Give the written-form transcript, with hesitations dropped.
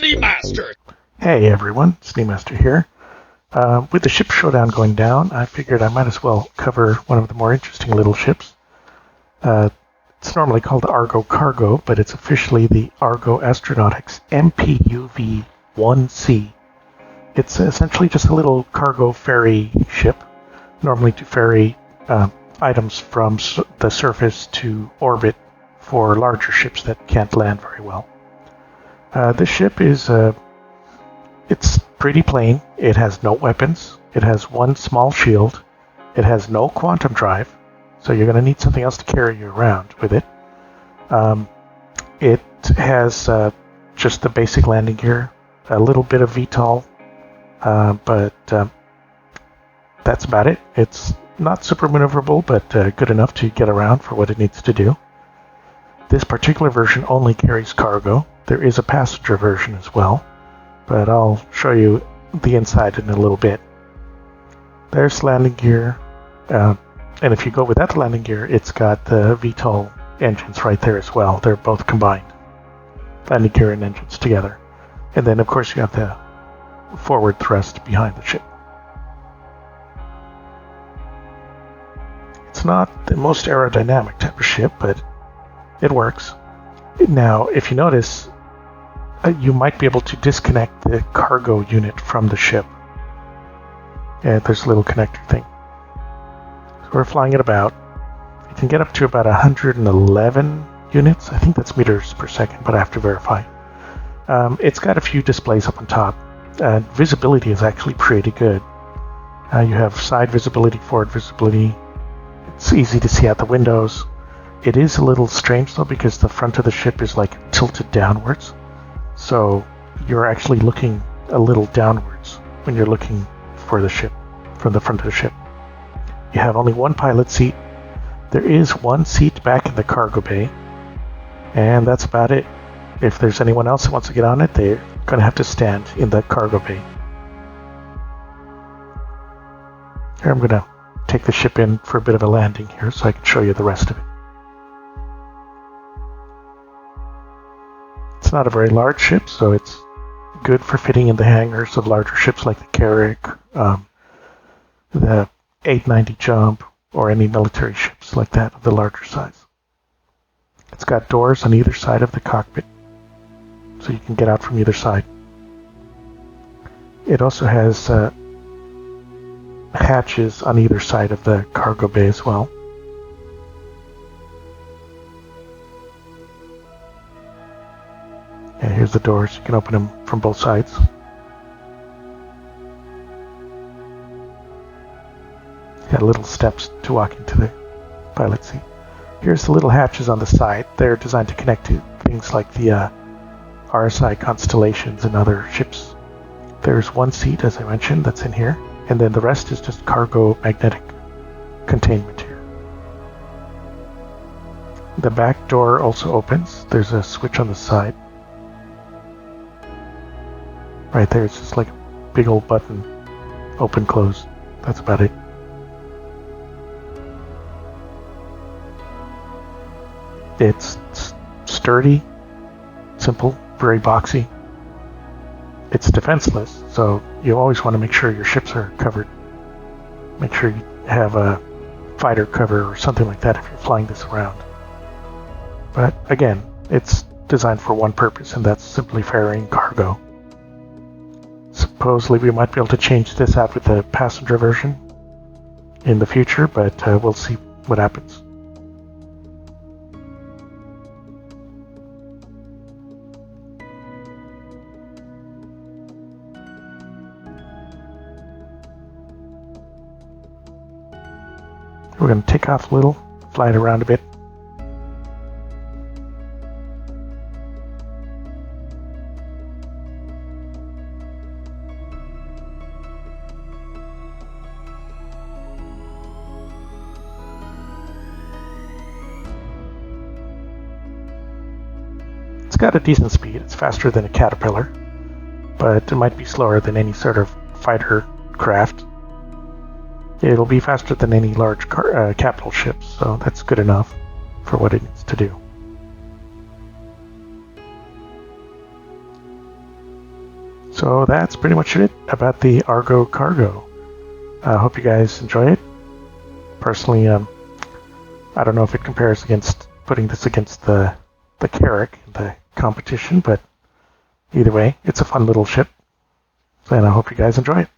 Sneemaster! Hey everyone, Sneemaster here. With the Ship Showdown going down, I figured I might as well cover one of the more interesting little ships. It's normally called Argo Cargo, but it's officially the Argo Astronautics MPUV-1C. It's essentially just a little cargo ferry ship, normally to ferry items from the surface to orbit for larger ships that can't land very well. This ship is it's pretty plain. It has no weapons. It has one small shield. It has no quantum drive, so you're going to need something else to carry you around with it. It has just the basic landing gear, a little bit of VTOL, but that's about it. It's not super maneuverable, but good enough to get around for what it needs to do. This particular version only carries cargo. There is a passenger version as well, but I'll show you the inside in a little bit. There's landing gear, and if you go without the landing gear, it's got the VTOL engines right there as well. They're both combined, landing gear and engines together. And then, of course, you got the forward thrust behind the ship. It's not the most aerodynamic type of ship, but it works. Now, if you notice, you might be able to disconnect the cargo unit from the ship. And there's a little connector thing. So we're flying it about. You can get up to about 111 units. I think that's meters per second, but I have to verify. It's got a few displays up on top. Visibility is actually pretty good. You have side visibility, forward visibility. It's easy to see out the windows. It is a little strange though, because the front of the ship is like tilted downwards. So you're actually looking a little downwards when you're looking for the ship, from the front of the ship. You have only one pilot seat. There is one seat back in the cargo bay, and that's about it. If there's anyone else that wants to get on it, they're going to have to stand in the cargo bay. Here, I'm going to take the ship in for a bit of a landing here so I can show you the rest of it. It's not a very large ship, so it's good for fitting in the hangars of larger ships like the Carrick, the 890 Jump, or any military ships like that of the larger size. It's got doors on either side of the cockpit, so you can get out from either side. It also has hatches on either side of the cargo bay as well. And here's the doors. You can open them from both sides. Got little steps to walk into the pilot seat. Here's the little hatches on the side. They're designed to connect to things like the RSI constellations and other ships. There's one seat, as I mentioned, that's in here, and then the rest is just cargo magnetic containment here. The back door also opens. There's a switch on the side. Right there, it's just like a big old button, open, close. That's about it. It's sturdy, simple, very boxy. It's defenseless, so you always want to make sure your ships are covered. Make sure you have a fighter cover or something like that if you're flying this around. But again, it's designed for one purpose, and that's simply ferrying cargo. Supposedly we might be able to change this out with the passenger version in the future, but we'll see what happens. We're going to take off a little, fly it around a bit. It's got a decent speed. It's faster than a Caterpillar, but it might be slower than any sort of fighter craft. It'll be faster than any large capital ships, so that's good enough for what it needs to do. So that's pretty much it about the Argo Cargo. I hope you guys enjoy it. Personally, I don't know if it compares against putting this against the Carrack, the competition, but either way, it's a fun little ship, and I hope you guys enjoy it.